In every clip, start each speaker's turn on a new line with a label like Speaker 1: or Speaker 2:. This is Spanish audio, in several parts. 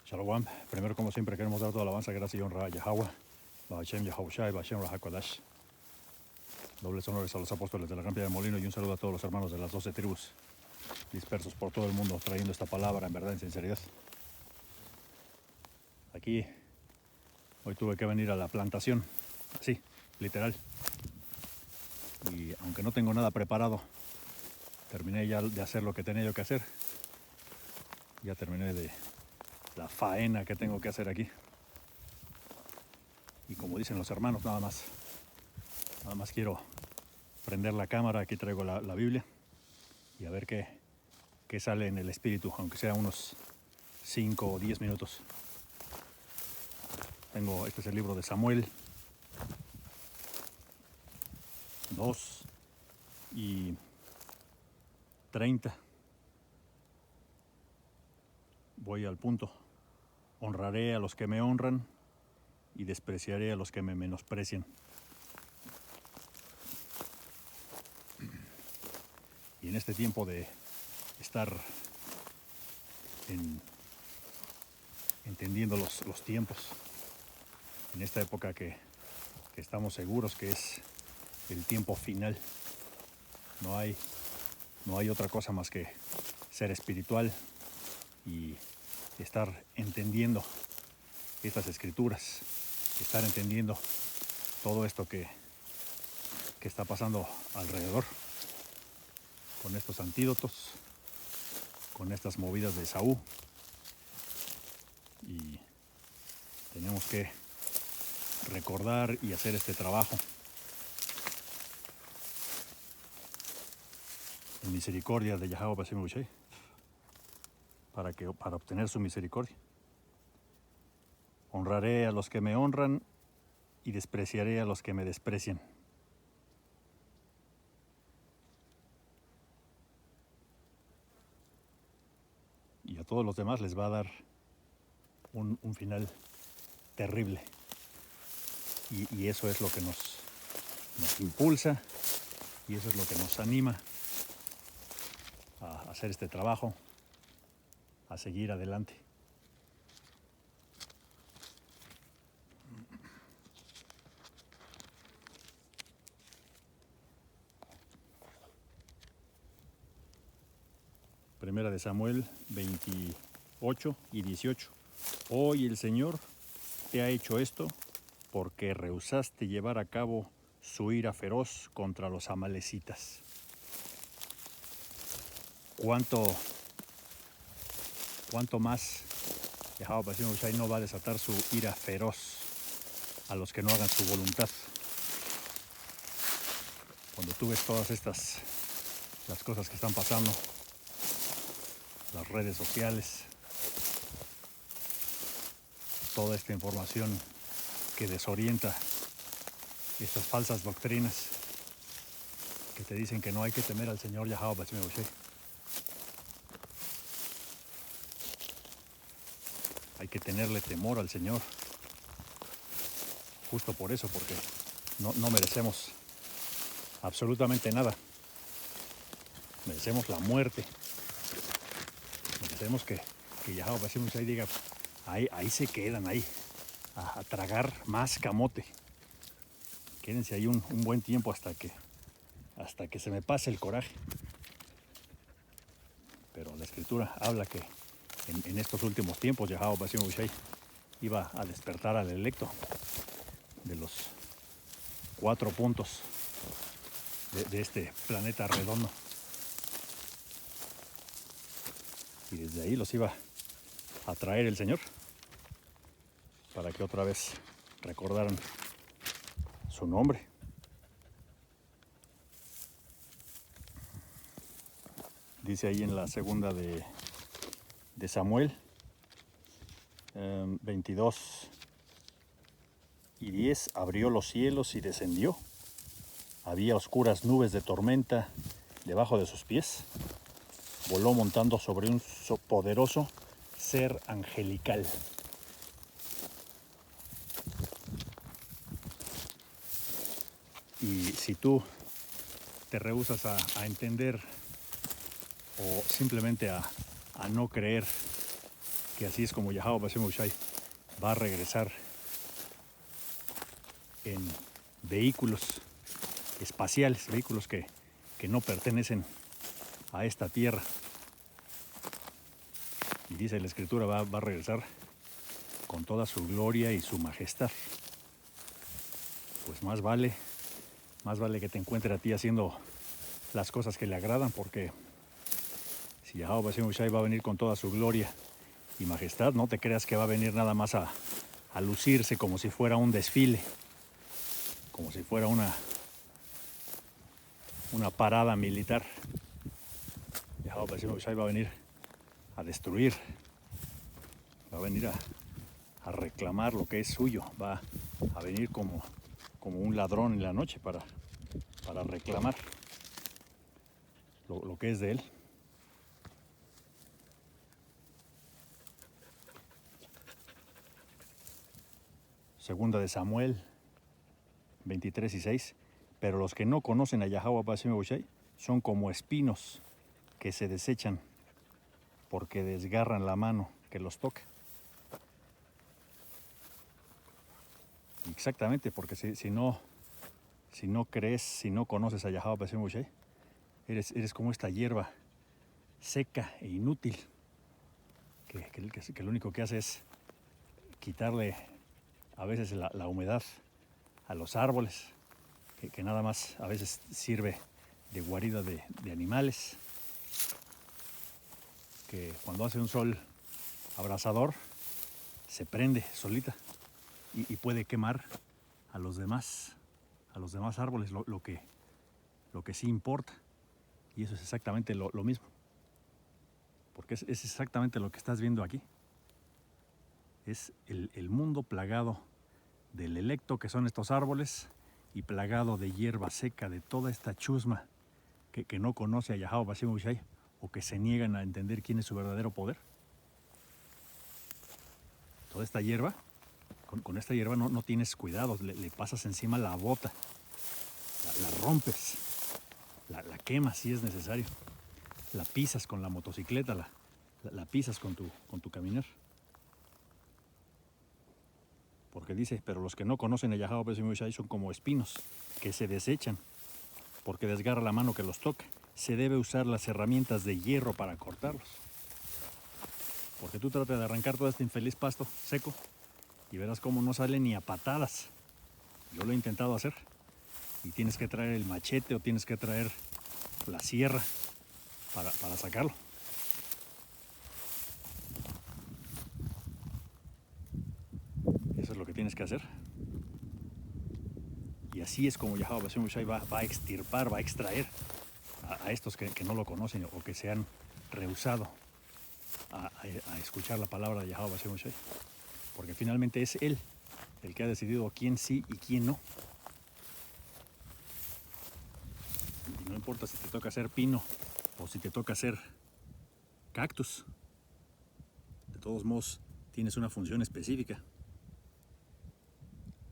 Speaker 1: Shalom. Primero, como siempre, queremos dar toda alabanza, gracia y honra a Yahweh, Bahashem Yahushai, Bahashem Rahakodash. Dobles honores a los apóstoles de la Gran Piedra de Molino y un saludo a todos los hermanos de las 12 tribus dispersos por todo el mundo, trayendo esta palabra en verdad, en sinceridad. Aquí, hoy tuve que venir a la plantación, así, literal. Y aunque no tengo nada preparado, terminé ya de hacer lo que tenía yo que hacer. Ya terminé de la faena que tengo que hacer aquí. Y como dicen los hermanos, nada más quiero prender la cámara. Aquí traigo la Biblia y a ver qué sale en el espíritu, aunque sea unos 5 o 10 minutos. Este es el libro de Samuel 2 y 30. Voy al punto. Honraré a los que me honran y despreciaré a los que me menosprecian. Y en este tiempo de estar entendiendo los tiempos, en esta época que estamos seguros que es el tiempo final, no hay otra cosa más que ser espiritual y estar entendiendo estas escrituras, estar entendiendo todo esto que está pasando alrededor, con estos antídotos, con estas movidas de Esaú. Y tenemos que recordar y hacer este trabajo en misericordia de Yahweh Bashem Ushai, para obtener su misericordia. Honraré a los que me honran y despreciaré a los que me desprecian. Y a todos los demás les va a dar un final terrible. Y eso es lo que nos impulsa, y eso es lo que nos anima a hacer este trabajo, a seguir adelante. Primera de Samuel 28 y 18. Hoy el Señor te ha hecho esto porque rehusaste llevar a cabo su ira feroz contra los amalecitas. ¿Cuánto más Yahweh Bashem Ushai no va a desatar su ira feroz a los que no hagan su voluntad? Cuando tú ves todas las cosas que están pasando, las redes sociales, toda esta información que desorienta, estas falsas doctrinas que te dicen que no hay que temer al Señor Yahweh Bashem Ushai. Hay que tenerle temor al Señor. Justo por eso, porque no merecemos absolutamente nada. Merecemos la muerte. Merecemos que Yahweh Bashem Ushai diga, ahí se quedan, ahí, a tragar más camote. Quédense ahí un buen tiempo hasta que se me pase el coraje. Pero la Escritura habla que en estos últimos tiempos Yahweh Bashem Ushai iba a despertar al electo de los 4 puntos de este planeta redondo. Y desde ahí los iba a traer el Señor para que otra vez recordaran su nombre. Dice ahí en la segunda de Samuel 22 y 10, abrió los cielos y descendió. Había oscuras nubes de tormenta debajo de sus pies. Voló montando sobre un poderoso ser angelical. Y si tú te rehusas a entender o simplemente a no creer que así es como Yahweh Bashem Yahushai va a regresar en vehículos espaciales, vehículos que no pertenecen a esta tierra. Y dice la Escritura, va a regresar con toda su gloria y su majestad. Pues más vale que te encuentre a ti haciendo las cosas que le agradan, porque si Yahweh Bashem Yahushai va a venir con toda su gloria y majestad, no te creas que va a venir nada más a lucirse como si fuera un desfile, como si fuera una parada militar. Yahweh Bashem Yahushai va a venir a destruir, va a venir a reclamar lo que es suyo, va a venir como un ladrón en la noche para reclamar lo que es de él. Segunda de Samuel 23:6. Pero los que no conocen a Yahweh Bashem Yahushai son como espinos que se desechan porque desgarran la mano que los toca. Exactamente, porque si no crees, si no conoces a Yahweh Bashem Yahushai, eres como esta hierba seca e inútil, que lo único que hace es quitarle a veces la humedad a los árboles, que nada más a veces sirve de guarida de animales, que cuando hace un sol abrasador se prende solita y puede quemar a los demás árboles, lo que sí importa. Y eso es exactamente lo mismo, porque es exactamente lo que estás viendo aquí. Es el mundo plagado del electo, que son estos árboles, y plagado de hierba seca, de toda esta chusma que no conoce a Yahweh Bashem Yahushai, o que se niegan a entender quién es su verdadero poder. Toda esta hierba, con esta hierba no tienes cuidado, le pasas encima la bota, la rompes, la quemas si es necesario, la pisas con la motocicleta, la pisas con tu caminar. Porque dice, pero los que no conocen a Yahweh Bashem Yahushai son como espinos que se desechan porque desgarra la mano que los toca. Se debe usar las herramientas de hierro para cortarlos. Porque tú tratas de arrancar todo este infeliz pasto seco y verás cómo no sale ni a patadas. Yo lo he intentado hacer y tienes que traer el machete o tienes que traer la sierra para sacarlo. Eso es lo que tienes que hacer. Y así es como Yahweh Bashem Yahushai va a extirpar, va a extraer a estos que no lo conocen o que se han rehusado a escuchar la palabra de Yahweh Bashem Yahushai. Porque finalmente es Él el que ha decidido quién sí y quién no. Y no importa si te toca hacer pino o si te toca hacer cactus. De todos modos, tienes una función específica.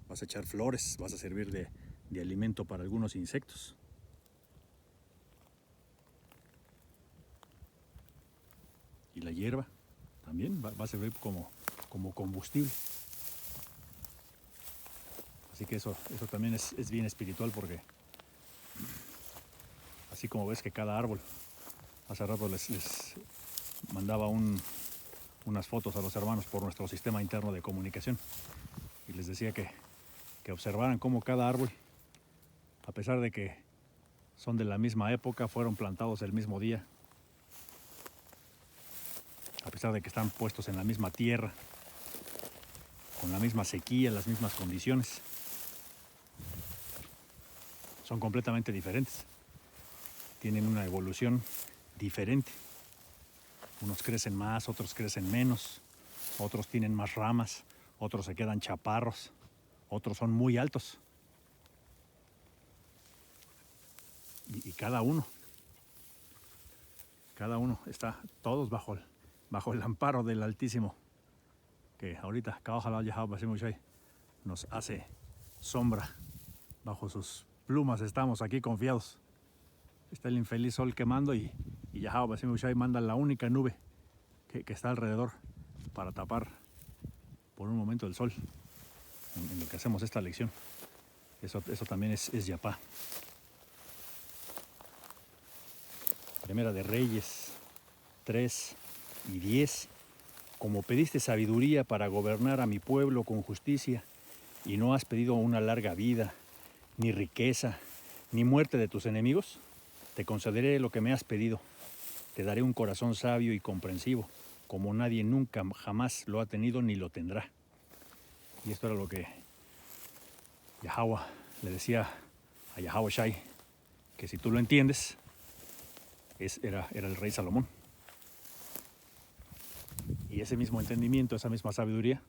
Speaker 1: Vas a echar flores, vas a servir de alimento para algunos insectos. Y la hierba también va a servir como combustible. Así que eso también es bien espiritual, porque así como ves que cada árbol, hace rato les mandaba unas fotos a los hermanos por nuestro sistema interno de comunicación y les decía que observaran cómo cada árbol, a pesar de que son de la misma época, fueron plantados el mismo día, a pesar de que están puestos en la misma tierra, con la misma sequía, las mismas condiciones, son completamente diferentes. Tienen una evolución diferente. Unos crecen más, otros crecen menos, otros tienen más ramas, otros se quedan chaparros, otros son muy altos. Y cada uno está, todos bajo el amparo del Altísimo, que ahorita Kaojalá Yahweh Bashem Yahushai nos hace sombra. Bajo sus plumas estamos aquí confiados. Está el infeliz sol quemando y Yahweh Bashem Yahushai manda la única nube que está alrededor para tapar por un momento el sol en lo que hacemos esta lección. Eso también es yapá. Primera de Reyes 3 y 10. Como pediste sabiduría para gobernar a mi pueblo con justicia, y no has pedido una larga vida, ni riqueza, ni muerte de tus enemigos, te concederé lo que me has pedido. Te daré un corazón sabio y comprensivo, como nadie nunca jamás lo ha tenido ni lo tendrá. Y esto era lo que Yahweh le decía a Yahweh Shai, que si tú lo entiendes, era el rey Salomón. Y ese mismo entendimiento, esa misma sabiduría,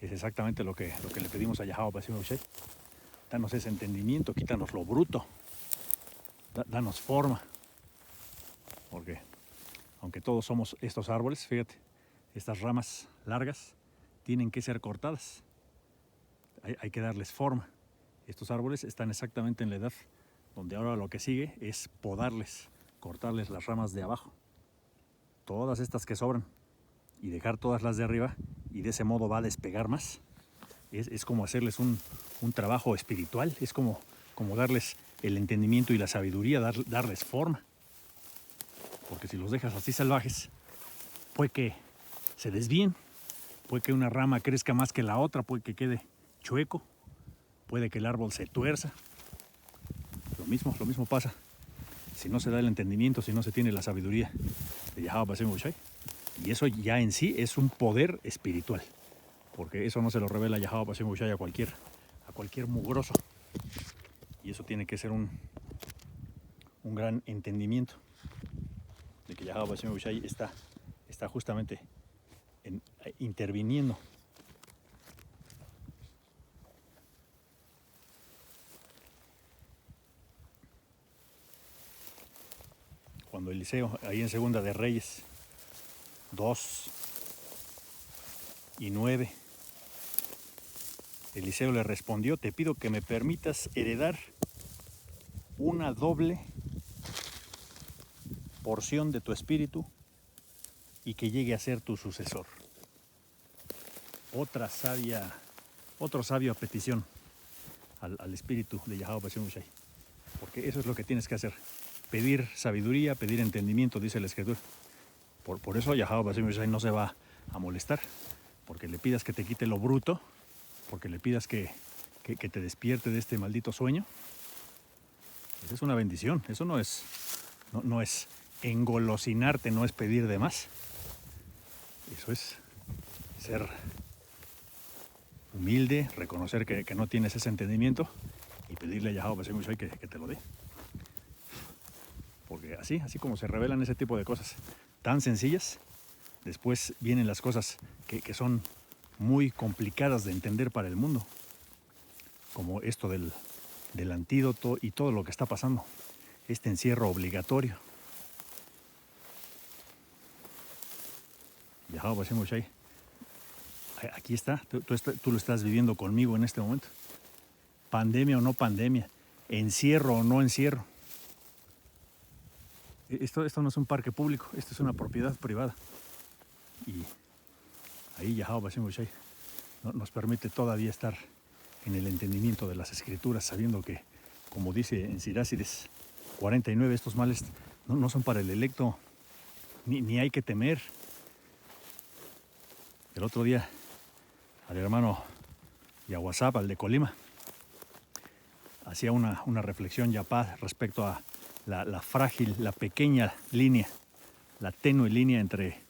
Speaker 1: es exactamente lo que le pedimos a Yahweh Bashim Shai. Danos ese entendimiento, quítanos lo bruto, danos forma. Porque aunque todos somos estos árboles, fíjate, estas ramas largas tienen que ser cortadas. Hay que darles forma. Estos árboles están exactamente en la edad donde ahora lo que sigue es podarles, cortarles las ramas de abajo, todas estas que sobran, y dejar todas las de arriba, y de ese modo va a despegar más. Es como hacerles un trabajo espiritual, es como darles el entendimiento y la sabiduría, darles forma. Porque si los dejas así salvajes, puede que se desvíen, puede que una rama crezca más que la otra, puede que quede chueco, puede que el árbol se tuerza. Lo mismo pasa si no se da el entendimiento, si no se tiene la sabiduría de Yahweh Bashim Shai. Y eso ya en sí es un poder espiritual, porque eso no se lo revela Yahweh Bashim Shai a cualquier mugroso. Y eso tiene que ser un gran entendimiento de que Yahweh Bashim Shai está justamente interviniendo. Cuando Eliseo, ahí en Segunda de Reyes 2 y 9, Eliseo le respondió: te pido que me permitas heredar una doble porción de tu espíritu y que llegue a ser tu sucesor. Otra sabia petición al espíritu de Yahweh Bashim Shai, porque eso es lo que tienes que hacer: pedir sabiduría, pedir entendimiento, dice la escritura. Por eso Yahweh Bashim Shai no se va a molestar, porque le pidas que te quite lo bruto, porque le pidas que te despierte de este maldito sueño. Esa es una bendición. Eso no es engolosinarte, no es pedir de más. Eso es ser humilde, reconocer que no tienes ese entendimiento y pedirle a Yahweh Bashim Shai que te lo dé. Porque así como se revelan ese tipo de cosas tan sencillas, después vienen las cosas que son muy complicadas de entender para el mundo, como esto del antídoto y todo lo que está pasando, este encierro obligatorio. Yahweh Bashim Shai, aquí está, tú lo estás viviendo conmigo en este momento. Pandemia o no pandemia, encierro o no encierro. Esto no es un parque público, esto es una propiedad privada. Y ahí Yahweh Bashim Shai nos permite todavía estar en el entendimiento de las escrituras, sabiendo que, como dice en Sirácides 49, estos males no son para el electo, ni hay que temer. El otro día, al hermano Yahuasap, al de Colima, hacía una reflexión yapá respecto a la frágil, la pequeña línea, la tenue línea entre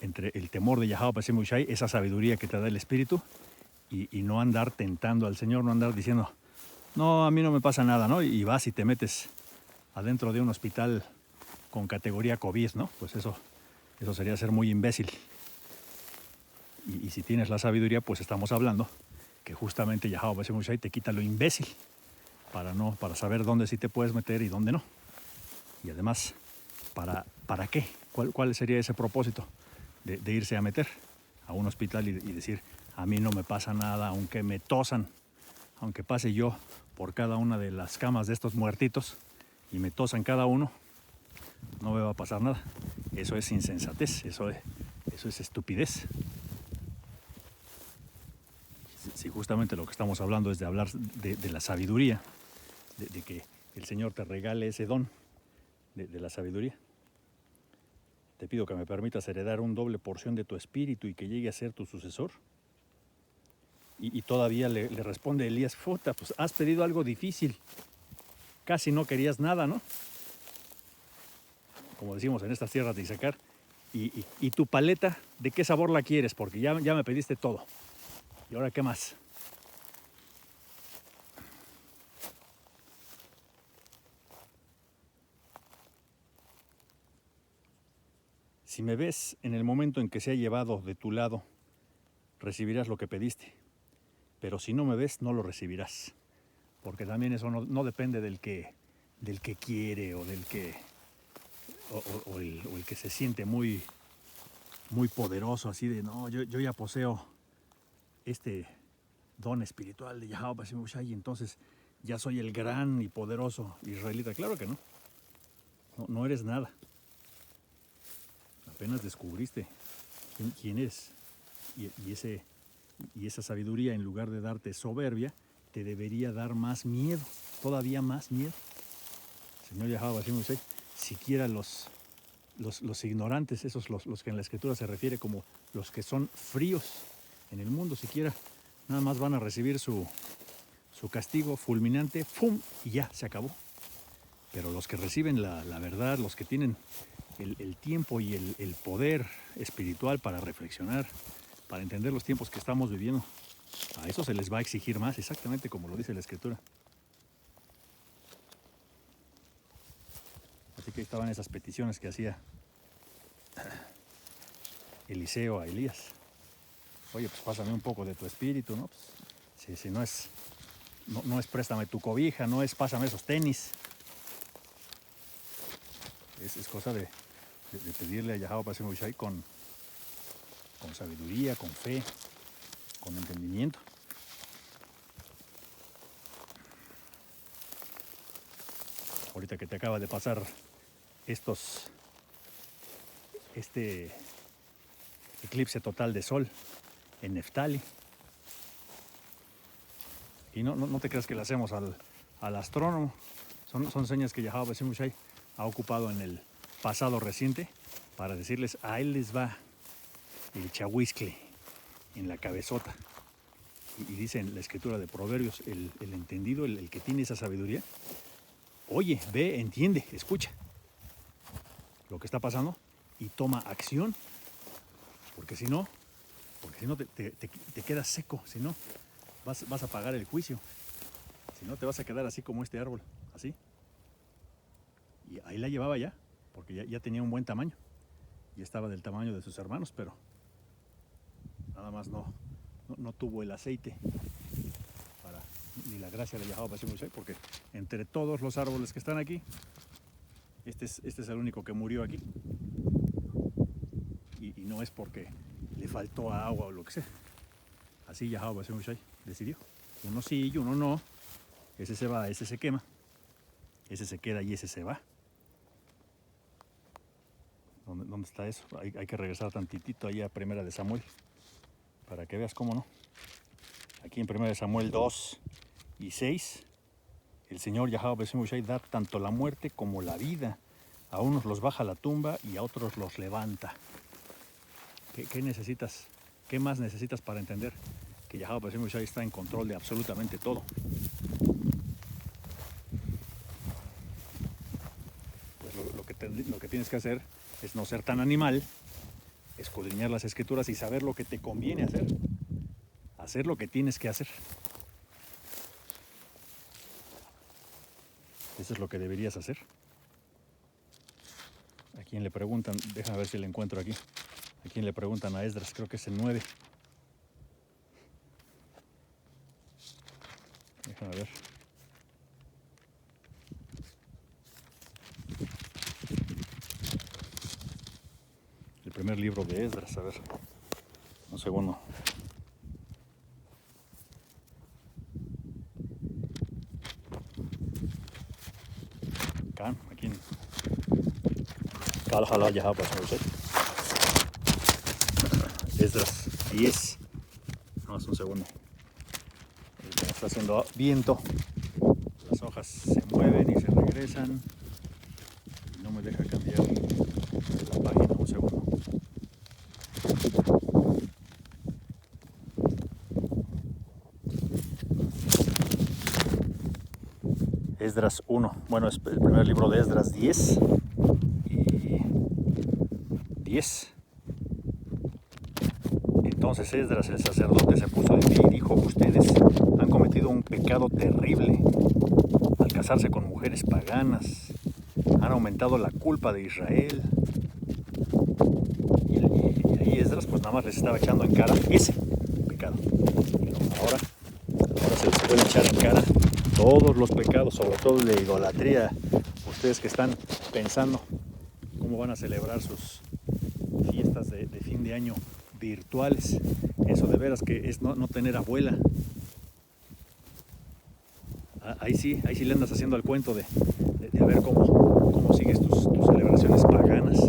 Speaker 1: el temor de Yahweh Bashim Shai, esa sabiduría que te da el Espíritu, y no andar tentando al Señor, no andar diciendo: no, a mí no me pasa nada, ¿no? Y vas y te metes adentro de un hospital con categoría COVID, ¿no? Pues eso sería ser muy imbécil. Y si tienes la sabiduría, pues estamos hablando que justamente Yahweh Bashim Shai te quita lo imbécil para saber dónde sí te puedes meter y dónde no. Y además, ¿para qué? ¿Cuál sería ese propósito de irse a meter a un hospital y decir: a mí no me pasa nada, aunque me tosan, aunque pase yo por cada una de las camas de estos muertitos y me tosan cada uno, no me va a pasar nada? Eso es insensatez, eso Eso es estupidez. Si justamente lo que estamos hablando es de hablar de la sabiduría, de que el Señor te regale ese don de la sabiduría. Te pido que me permitas heredar un doble porción de tu espíritu y que llegue a ser tu sucesor. Y todavía le responde Elías, puta, pues has pedido algo difícil. Casi no querías nada, ¿no? Como decimos en estas tierras de Isaacar. Y tu paleta, ¿de qué sabor la quieres? Porque ya me pediste todo. ¿Y ahora qué más? Si me ves en el momento en que se ha llevado de tu lado, recibirás lo que pediste. Pero si no me ves, no lo recibirás. Porque también eso no depende del que quiere o del que o el que se siente muy poderoso, así de no, yo ya poseo este don espiritual de Yahweh Bashim Ushai, y entonces ya soy el gran y poderoso israelita. Claro que no. No eres nada. Apenas descubriste quién eres. Y esa sabiduría, en lugar de darte soberbia, te debería dar más miedo, todavía más miedo. Señor Yahweh Bashim Ushai, siquiera los ignorantes, esos los que en la escritura se refiere como los que son fríos en el mundo, siquiera nada más van a recibir su castigo fulminante, ¡pum!, y ya, se acabó. Pero los que reciben la verdad, los que tienen el tiempo y el poder espiritual para reflexionar, para entender los tiempos que estamos viviendo, a eso se les va a exigir más, exactamente como lo dice la escritura. Así que ahí estaban esas peticiones que hacía Eliseo a Elías. Oye, pues pásame un poco de tu espíritu, ¿no? Pues, si no es préstame tu cobija, no es pásame esos tenis. Es cosa de pedirle a Yahweh Bashim Ushai con sabiduría, con fe, con entendimiento. Ahorita que te acaba de pasar este eclipse total de sol en Neftali. Y no te creas que le hacemos al astrónomo. Son señas que Yahweh Bashim Ushai ha ocupado en el pasado reciente para decirles, a él les va el chahuiscle en la cabezota. Y dice en la escritura de Proverbios, el entendido, el que tiene esa sabiduría, oye, ve, entiende, escucha lo que está pasando y toma acción, porque si no te quedas seco, si no vas a pagar el juicio, si no te vas a quedar así como este árbol, así. Y ahí la llevaba ya, porque ya tenía un buen tamaño, y estaba del tamaño de sus hermanos, pero nada más no tuvo el aceite ni la gracia de Yahweh Bashim Ushai, porque entre todos los árboles que están aquí, este es el único que murió aquí. Y no es porque le faltó agua o lo que sea. Así Yahweh Bashim Ushai decidió. Uno sí y uno no. Ese se va, ese se quema. Ese se queda y ese se va. ¿Dónde está eso? Hay que regresar tantitito ahí a Primera de Samuel para que veas cómo no. Aquí en Primera de Samuel 2:6, el Señor Yahweh Bashim Ushai da tanto la muerte como la vida. A unos los baja a la tumba y a otros los levanta. ¿Qué necesitas? ¿Qué más necesitas para entender que Yahweh Bashim Ushai está en control de absolutamente todo? Pues lo que tienes que hacer es no ser tan animal, escudriñar las escrituras y saber lo que te conviene hacer. Hacer lo que tienes que hacer. Eso es lo que deberías hacer. A quien le preguntan, déjame ver si le encuentro aquí. A quien le preguntan a Esdras, creo que es el 9. Déjame ver. El primer libro de Esdras, a ver. Un segundo. Aquí en Kalhala Yahweh Bashim Ushai. Esdras 10. Vamos un segundo. Está haciendo viento. Las hojas se mueven y se regresan. Y no me deja cambiar la página. Un segundo. Esdras 1. Bueno, es el primer libro de Esdras 10. Y 10. Entonces Esdras, el sacerdote, se puso de pie y dijo: ustedes han cometido un pecado terrible al casarse con mujeres paganas. Han aumentado la culpa de Israel. Y ahí Esdras pues nada más les estaba echando en cara ese pecado. Pero ahora se les puede echar en cara todos los pecados, sobre todo el de idolatría. Ustedes que están pensando cómo van a celebrar sus fiestas de fin de año virtuales, eso de veras que es no tener abuela. Ahí sí le andas haciendo al cuento de ver cómo sigues tus celebraciones paganas.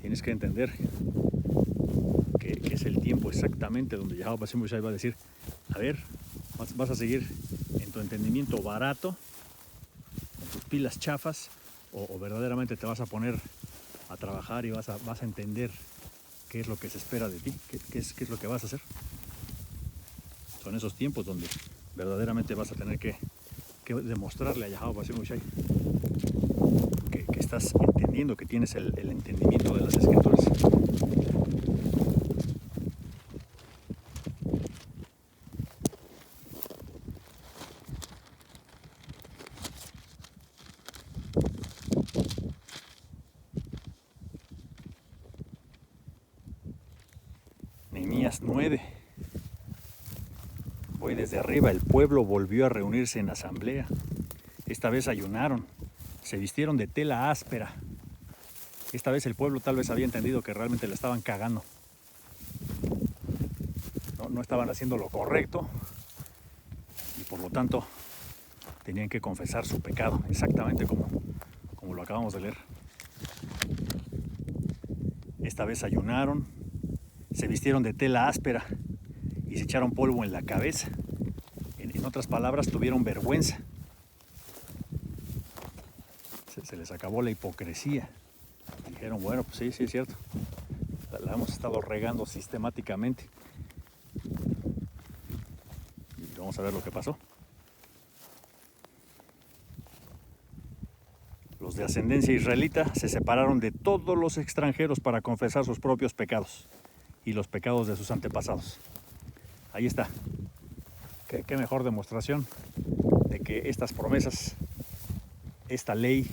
Speaker 1: Tienes que entender que es el tiempo exactamente donde Yahweh Hashem va a decir: a ver, vas a seguir en tu entendimiento barato, con tus pilas chafas, o verdaderamente te vas a poner a trabajar y vas a entender qué es lo que se espera de ti, qué es lo que vas a hacer. Son esos tiempos donde verdaderamente vas a tener que demostrarle a Yahweh Hashem que estás entendiendo, que tienes el entendimiento de las escrituras. Nehemías 9. Voy desde arriba. El pueblo volvió a reunirse en asamblea. Esta vez ayunaron, se vistieron de tela áspera. Esta vez el pueblo tal vez había entendido que realmente le estaban cagando. No estaban haciendo lo correcto y por lo tanto tenían que confesar su pecado, exactamente como lo acabamos de leer. Esta vez ayunaron, se vistieron de tela áspera y se echaron polvo en la cabeza. En otras palabras, tuvieron vergüenza. Se les acabó la hipocresía. Dijeron: bueno, pues sí, es cierto. La hemos estado regando sistemáticamente. Y vamos a ver lo que pasó. Los de ascendencia israelita se separaron de todos los extranjeros para confesar sus propios pecados y los pecados de sus antepasados. Ahí está. Qué mejor demostración de que estas promesas, esta ley,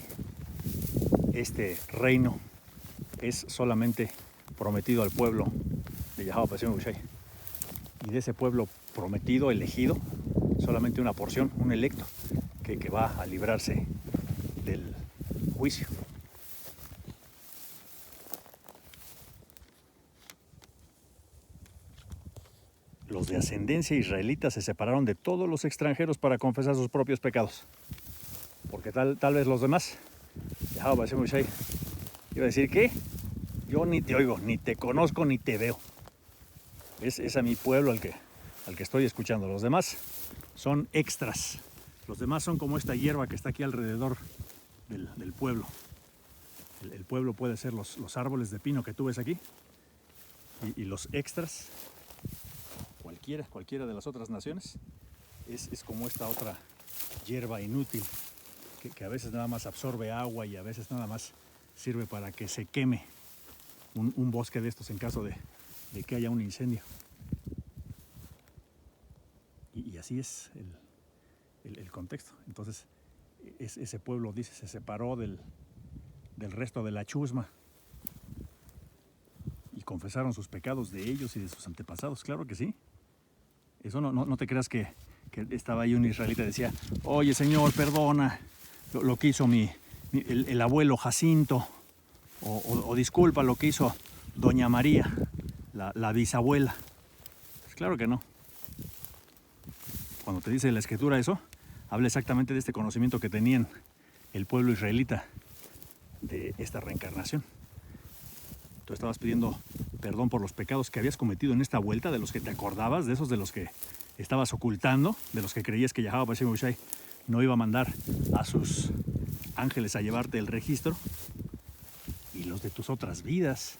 Speaker 1: este reino es solamente prometido al pueblo de Yahweh Hashem. Y de ese pueblo prometido, elegido, solamente una porción, un electo, que va a librarse del juicio. Los de ascendencia israelita se separaron de todos los extranjeros para confesar sus propios pecados. Porque tal vez los demás, Yahweh Hashem iba a decir: ¿qué? Yo ni te oigo, ni te conozco, ni te veo. Es a mi pueblo al que estoy escuchando. Los demás son extras. Los demás son como esta hierba que está aquí alrededor del pueblo. El pueblo puede ser los árboles de pino que tú ves aquí. Y los extras, cualquiera de las otras naciones, es como esta otra hierba inútil que a veces nada más absorbe agua y a veces nada más sirve para que se queme un bosque de estos en caso de que haya un incendio. Y así es el contexto. Entonces ese pueblo, dice, se separó del resto de la chusma y confesaron sus pecados de ellos y de sus antepasados. Claro que sí. Eso no te creas que estaba ahí un israelita y decía: oye, Señor, perdona lo que hizo el abuelo Jacinto, o disculpa lo que hizo Doña María, la bisabuela. Pues claro que no. Cuando te dice la escritura eso, habla exactamente de este conocimiento que tenían el pueblo israelita de esta reencarnación. Tú estabas pidiendo perdón por los pecados que habías cometido en esta vuelta, de los que te acordabas, de esos de los que estabas ocultando, de los que creías que Yahweh Hashem Yahushai no iba a mandar a sus ángeles a llevarte el registro, y los de tus otras vidas,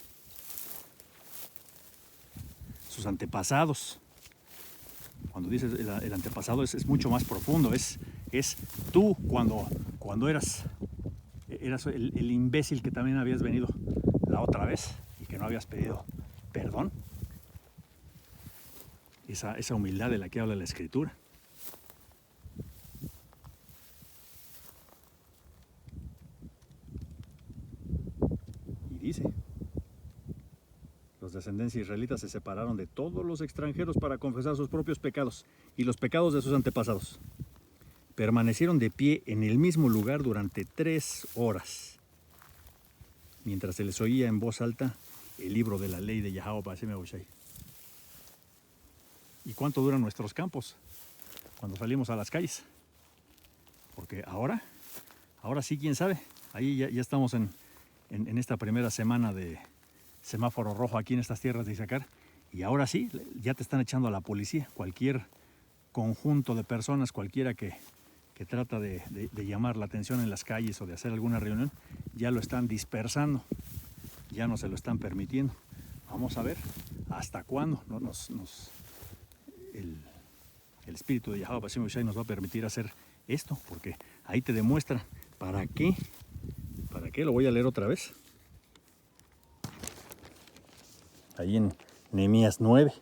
Speaker 1: sus antepasados. Cuando dices el antepasado es mucho más profundo, es tú cuando eras el imbécil que también habías venido la otra vez y que no habías pedido perdón. Esa humildad de la que habla la Escritura. Y dice, los descendencia israelitas se separaron de todos los extranjeros para confesar sus propios pecados y los pecados de sus antepasados. Permanecieron de pie en el mismo lugar durante 3 horas, mientras se les oía en voz alta el libro de la ley de Yahweh Hashem Yahushai. ¿Y cuánto duran nuestros campos cuando salimos a las calles? Porque ahora sí, quién sabe. Ahí ya estamos en esta primera semana de semáforo rojo aquí en estas tierras de Issacar. Y ahora sí, ya te están echando a la policía. Cualquier conjunto de personas, cualquiera que trata de llamar la atención en las calles o de hacer alguna reunión, ya lo están dispersando. Ya no se lo están permitiendo. Vamos a ver hasta cuándo el espíritu de Yahweh Hashem Yahushai nos va a permitir hacer esto, porque ahí te demuestra para qué. ¿Para qué? Lo voy a leer otra vez. Ahí en Nehemías 9.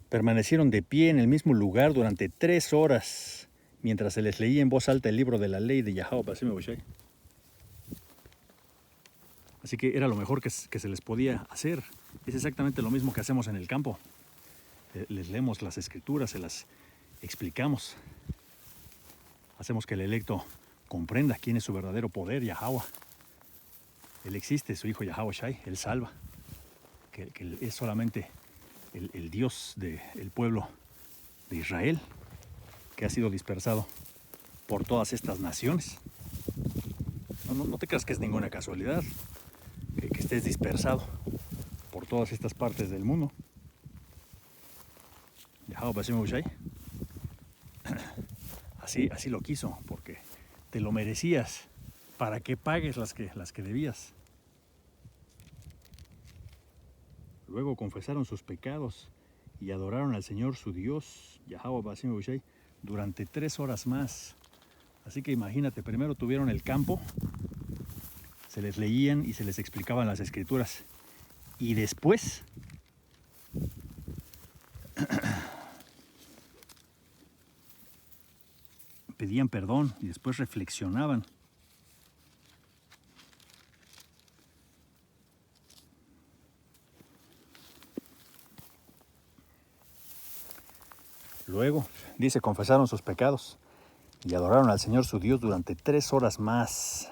Speaker 1: Permanecieron de pie en el mismo lugar durante 3 horas, mientras se les leía en voz alta el libro de la ley de Yahweh Hashem Yahushai. Así que era lo mejor que se les podía hacer. Es exactamente lo mismo que hacemos en el campo. Les leemos las escrituras, se las explicamos. Hacemos que el electo comprenda quién es su verdadero poder, Yahweh. Él existe, su hijo Yahweh Shai, Él salva. Que Él es solamente el Dios del pueblo de Israel, que ha sido dispersado por todas estas naciones. No te creas que es ninguna casualidad que estés dispersado por todas estas partes del mundo. Yahweh Hashem Yahushai así lo quiso, porque te lo merecías, para que pagues las que debías. Luego confesaron sus pecados y adoraron al Señor su Dios, Yahweh Hashem Yahushai, durante 3 horas más. Así que imagínate, primero tuvieron el campo, se les leían y se les explicaban las escrituras, y después pedían perdón y después reflexionaban. Luego, dice, confesaron sus pecados y adoraron al Señor su Dios durante 3 horas más.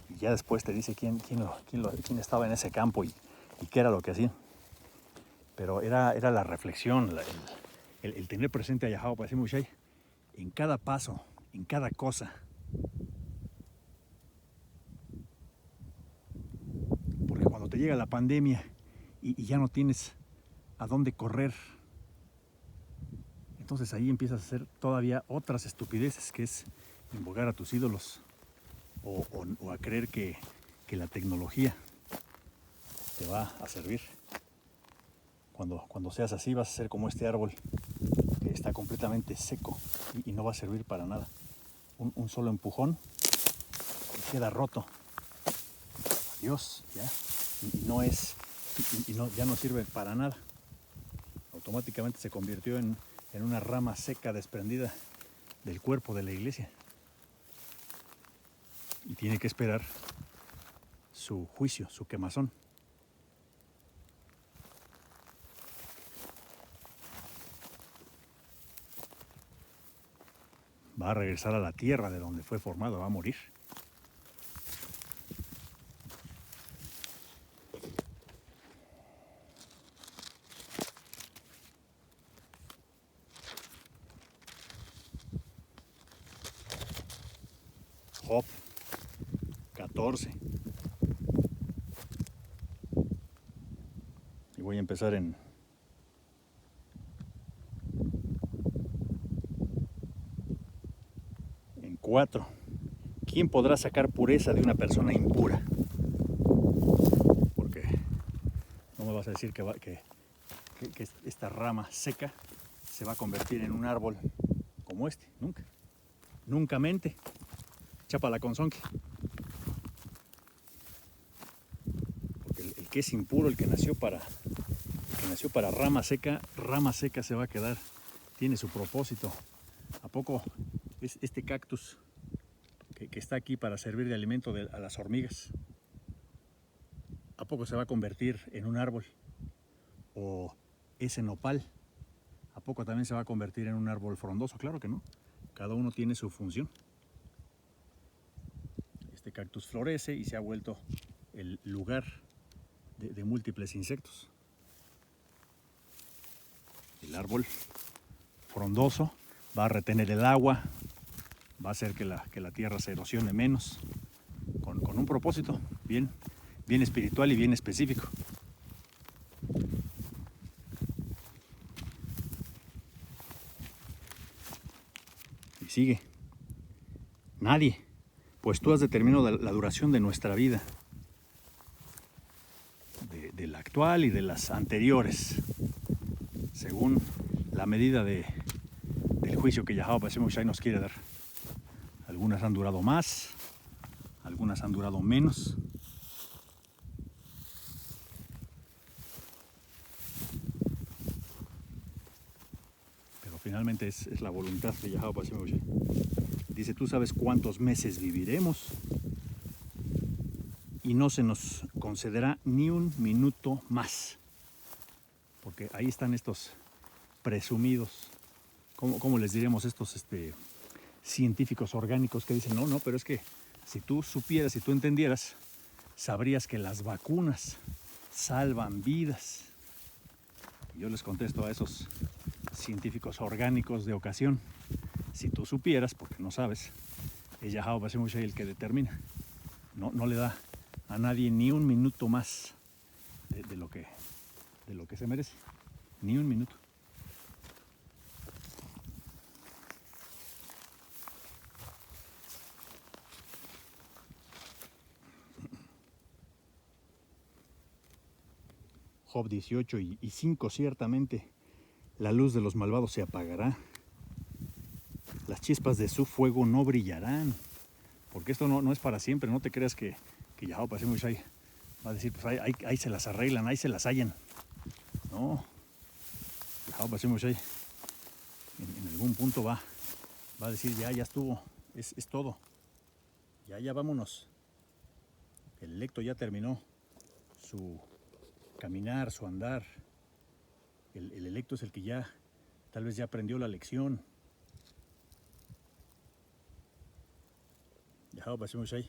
Speaker 1: Y ya después te dice quién estaba en ese campo y qué era lo que hacían. Pero era la reflexión, el tener presente a Yahweh Hashem Yahushai en cada paso, en cada cosa. Porque cuando te llega la pandemia y ya no tienes a dónde correr, entonces ahí empiezas a hacer todavía otras estupideces, que es invocar a tus ídolos o a creer que la tecnología te va a servir. Cuando seas así, vas a ser como este árbol que está completamente seco y no va a servir para nada. Un solo empujón y queda roto. Adiós, ya. Ya no sirve para nada. Automáticamente se convirtió en una rama seca desprendida del cuerpo de la iglesia. Y tiene que esperar su juicio, su quemazón. Va a regresar a la tierra de donde fue formado, va a morir. Job 14. voy a empezar en 4. ¿Quién podrá sacar pureza de una persona impura? Porque no me vas a decir que esta rama seca se va a convertir en un árbol como este. Nunca. Nunca mente. Chápala con zonque. Porque el que es impuro, el que nació para rama seca se va a quedar. Tiene su propósito. ¿A poco es este cactus que está aquí para servir de alimento a las hormigas? ¿A poco se va a convertir en un árbol? ¿O ese nopal? ¿A poco también se va a convertir en un árbol frondoso? Claro que no. Cada uno tiene su función. Este cactus florece y se ha vuelto el lugar de múltiples insectos. El árbol frondoso va a retener el agua, va a hacer que la tierra se erosione menos, con un propósito bien espiritual y bien específico. Y sigue. Nadie, pues tú has determinado la duración de nuestra vida, de la actual y de las anteriores, según la medida del juicio que Yahweh Shai nos quiere dar. Algunas han durado más, algunas han durado menos. Pero finalmente es la voluntad de Yahweh Shai. Dice, tú sabes cuántos meses viviremos y no se nos concederá ni un minuto más. Porque ahí están estos presumidos, ¿cómo les diremos? Estos científicos orgánicos que dicen, no, pero es que si tú supieras, si tú entendieras, sabrías que las vacunas salvan vidas. Y yo les contesto a esos científicos orgánicos de ocasión, si tú supieras, porque no sabes, es Yahweh Bashem Shai el que determina. No le da a nadie ni un minuto más de lo que se merece. Ni un minuto. Job 18 y 5, ciertamente la luz de los malvados se apagará, las chispas de su fuego no brillarán, porque esto no es para siempre. No te creas que Yahweh Bashem Shai va a decir, pues ahí se las arreglan, ahí se las hallan. No, Yahweh Bashem Shai en algún punto va a decir, ya estuvo, es todo, ya vámonos. El electo ya terminó su caminar, su andar. El electo es el que ya, tal vez ya aprendió la lección. Yahweh Bashem Shai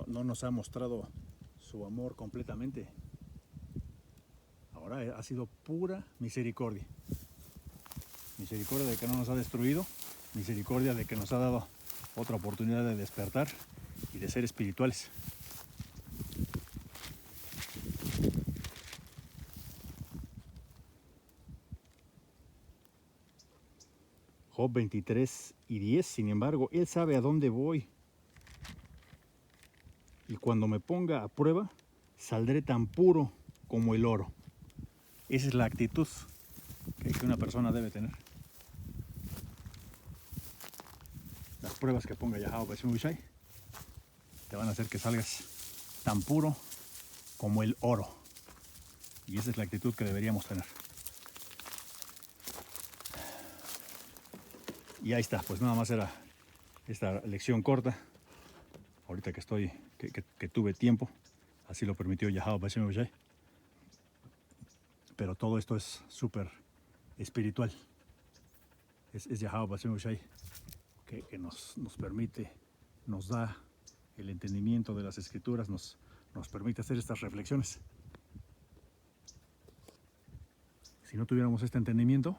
Speaker 1: no nos ha mostrado su amor completamente. Ahora ha sido pura misericordia. Misericordia de que no nos ha destruido, misericordia de que nos ha dado otra oportunidad de despertar y de ser espirituales. Job 23 y 10, sin embargo, él sabe a dónde voy. Y cuando me ponga a prueba, saldré tan puro como el oro. Esa es la actitud que una persona debe tener. Las pruebas que ponga Yahweh Bashem Shai te van a hacer que salgas tan puro como el oro. Y esa es la actitud que deberíamos tener. Y ahí está, pues nada más era esta lección corta. Ahorita que tuve tiempo, así lo permitió Yahweh Bashem Shai. Pero todo esto es súper espiritual. Es Yahweh Bashem Shai que nos permite, nos da el entendimiento de las escrituras, nos permite hacer estas reflexiones. Si no tuviéramos este entendimiento,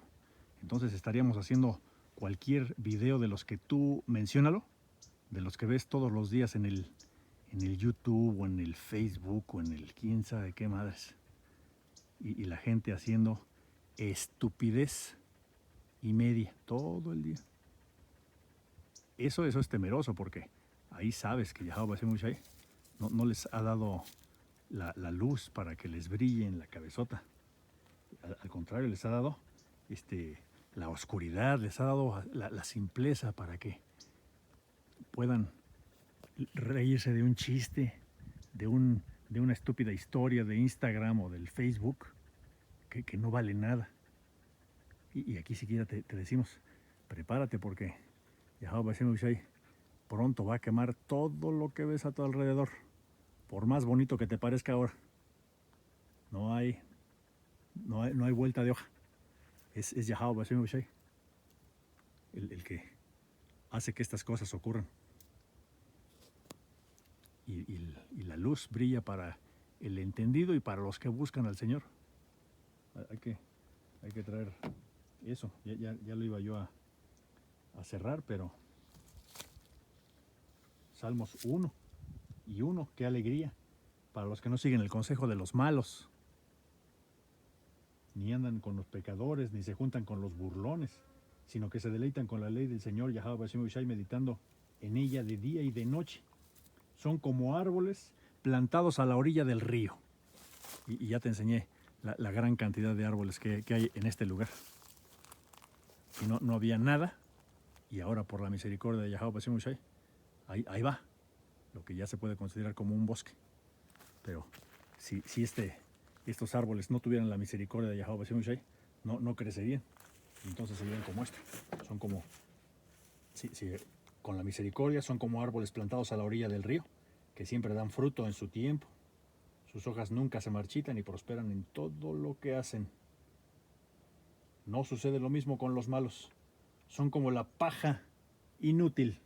Speaker 1: entonces estaríamos haciendo cualquier video de los que tú menciónalo, de los que ves todos los días en el YouTube o en el Facebook o en el quién sabe qué madres. y la gente haciendo estupidez y media todo el día. Eso es temeroso porque ahí sabes que Yahweh Hashem Hushai no les ha dado la luz para que les brille en la cabezota. Al contrario, les ha dado la oscuridad, les ha dado la simpleza para que puedan reírse de un chiste, de una estúpida historia de Instagram o del Facebook que no vale nada. Y aquí siquiera te decimos, prepárate porque Yahweh Hashem Hushai pronto va a quemar todo lo que ves a tu alrededor, por más bonito que te parezca ahora. No hay vuelta de hoja. Es Yahweh Hashem Hushai el que hace que estas cosas ocurran. Y la luz brilla para el entendido y para los que buscan al Señor. Hay que traer eso. Ya lo iba yo a cerrar, pero Salmos 1 y 1, qué alegría para los que no siguen el consejo de los malos, ni andan con los pecadores, ni se juntan con los burlones, sino que se deleitan con la ley del Señor Yahweh Hashem Hushai, meditando en ella de día y de noche. Son como árboles plantados a la orilla del río. Y ya te enseñé la gran cantidad de árboles que hay en este lugar. Y no había nada, y ahora por la misericordia de Yahweh Hashem Hushai, ahí va, lo que ya se puede considerar como un bosque. Pero si estos árboles no tuvieran la misericordia de Yahweh Hashem Hushai, no crecerían. Y entonces serían como esto. Son como, con la misericordia, son como árboles plantados a la orilla del río, que siempre dan fruto en su tiempo. Sus hojas nunca se marchitan y prosperan en todo lo que hacen. No sucede lo mismo con los malos. Son como la paja inútil.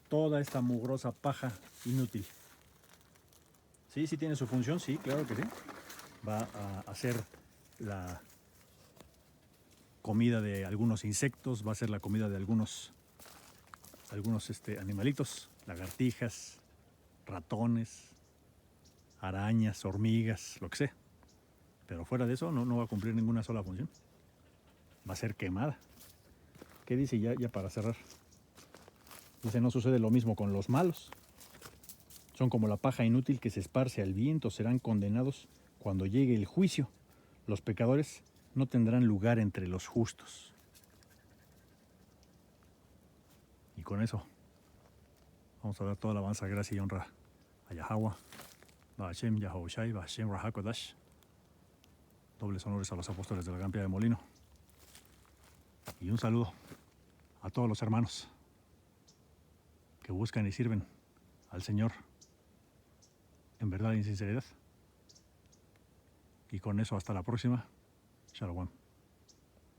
Speaker 1: Toda esta mugrosa paja inútil. Sí tiene su función, sí, claro que sí. Va a hacer la comida de algunos insectos, va a ser la comida de algunos animalitos, lagartijas, ratones, arañas, hormigas, lo que sea. Pero fuera de eso no va a cumplir ninguna sola función. Va a ser quemada. ¿Qué dice ya para cerrar? Dice, no sucede lo mismo con los malos. Son como la paja inútil que se esparce al viento, serán condenados cuando llegue el juicio. Los pecadores no tendrán lugar entre los justos. Y con eso vamos a dar toda la alabanza, gracia y honra a Yahweh, Hashem, Yahushai, Hashem, Rahakodash. Dobles honores a los apóstoles de la Gran Piedra de Molino. Y un saludo a todos los hermanos que buscan y sirven al Señor en verdad y en sinceridad. Y con eso hasta la próxima. Shalom.